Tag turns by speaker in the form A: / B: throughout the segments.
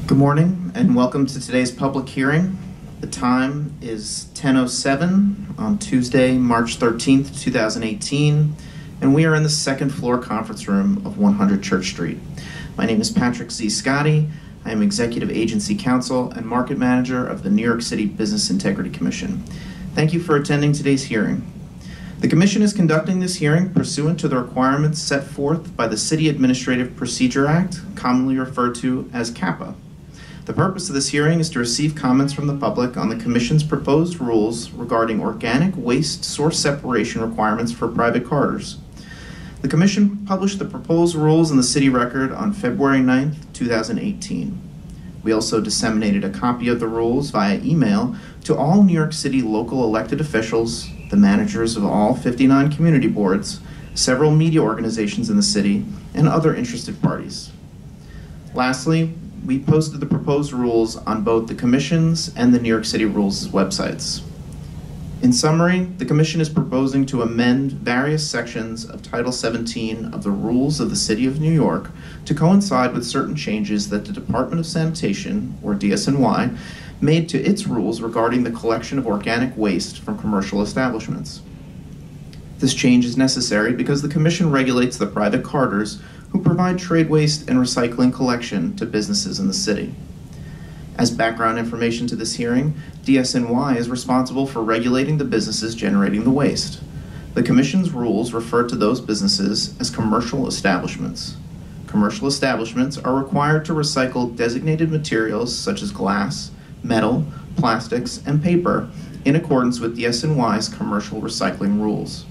A: Good morning and welcome to today's public hearing. The time is 10:07 on Tuesday, March 13th, 2018, and we are in the second floor conference room of 100 Church Street. My name is Patrick Z. Scotti. I am Executive Agency Counsel and Market Manager of the New York City Business Integrity Commission. Thank you for attending today's hearing. The Commission is conducting this hearing pursuant to the requirements set forth by the City Administrative Procedure Act, commonly referred to as CAPA. The purpose of this hearing is to receive comments from the public on the Commission's proposed rules regarding organic waste source separation requirements for private corridors. The Commission published the proposed rules in the City Record on February 9th, 2018. We also disseminated a copy of the rules via email to all New York City local elected officials, the managers of all 59 community boards, several media organizations in the city, and other interested parties. Lastly, we posted the proposed rules on both the Commission's and the New York City Rules websites. In summary, the Commission is proposing to amend various sections of Title 17 of the Rules of the City of New York to coincide with certain changes that the Department of Sanitation, or DSNY, made to its rules regarding the collection of organic waste from commercial establishments. This change is necessary because the Commission regulates the private carters who provide trade waste and recycling collection to businesses in the city. As background information to this hearing, DSNY is responsible for regulating the businesses generating the waste. The Commission's rules refer to those businesses as commercial establishments. Commercial establishments are required to recycle designated materials such as glass, metal, plastics, and paper in accordance with DSNY's commercial recycling rules.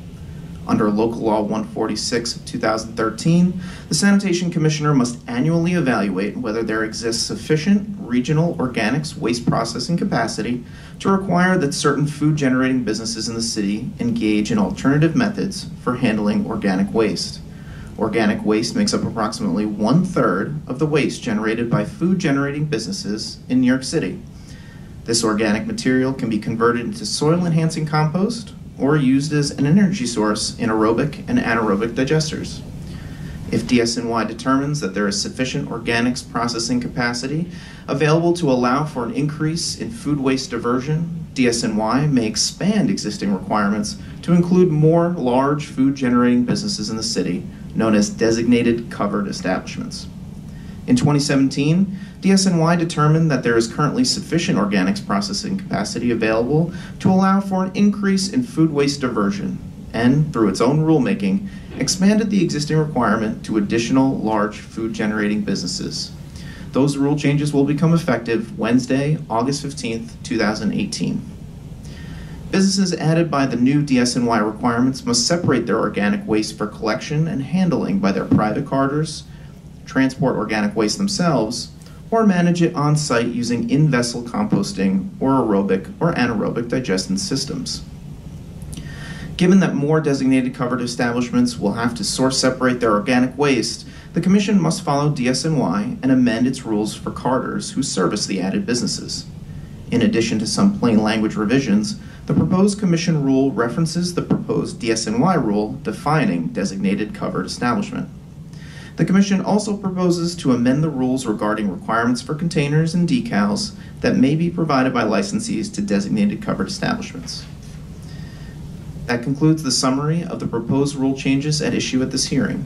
A: Under Local Law 146 of 2013, the Sanitation Commissioner must annually evaluate whether there exists sufficient regional organics waste processing capacity to require that certain food-generating businesses in the city engage in alternative methods for handling organic waste. Organic waste makes up approximately 1/3 of the waste generated by food-generating businesses in New York City. This organic material can be converted into soil-enhancing compost or used as an energy source in aerobic and anaerobic digesters. If DSNY determines that there is sufficient organics processing capacity available to allow for an increase in food waste diversion, DSNY may expand existing requirements to include more large food-generating businesses in the city, known as designated covered establishments. In 2017, DSNY determined that there is currently sufficient organics processing capacity available to allow for an increase in food waste diversion, and through its own rulemaking, expanded the existing requirement to additional large food-generating businesses. Those rule changes will become effective Wednesday, August 15th, 2018. Businesses added by the new DSNY requirements must separate their organic waste for collection and handling by their private carters, transport organic waste themselves, or manage it on site using in-vessel composting or aerobic or anaerobic digestion systems. Given that more designated covered establishments will have to source separate their organic waste, the Commission must follow DSNY and amend its rules for carters who service the added businesses. In addition to some plain language revisions, the proposed Commission rule references the proposed DSNY rule defining designated covered establishment. The Commission also proposes to amend the rules regarding requirements for containers and decals that may be provided by licensees to designated covered establishments. That concludes the summary of the proposed rule changes at issue at this hearing.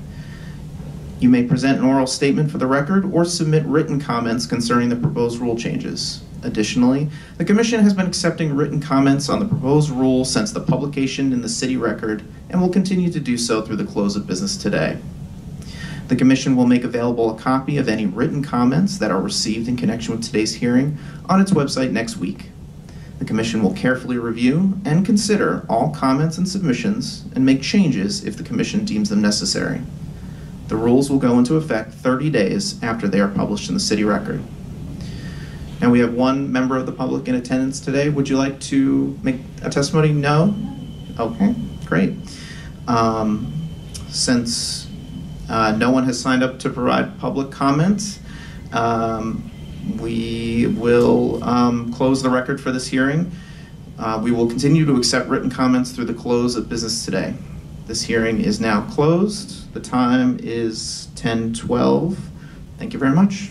A: You may present an oral statement for the record or submit written comments concerning the proposed rule changes. Additionally, the Commission has been accepting written comments on the proposed rule since the publication in the City Record and will continue to do so through the close of business today. The Commission will make available a copy of any written comments that are received in connection with today's hearing on its website next week. The Commission will carefully review and consider all comments and submissions and make changes if the Commission deems them necessary. The rules will go into effect 30 days after they are published in the City Record. And we have one member of the public in attendance today. Would you like to make a testimony? No? Okay, great. Since no one has signed up to provide public comment, we will close the record for this hearing. We will continue to accept written comments through the close of business today. This hearing is now closed. The time is 10:12. Thank you very much.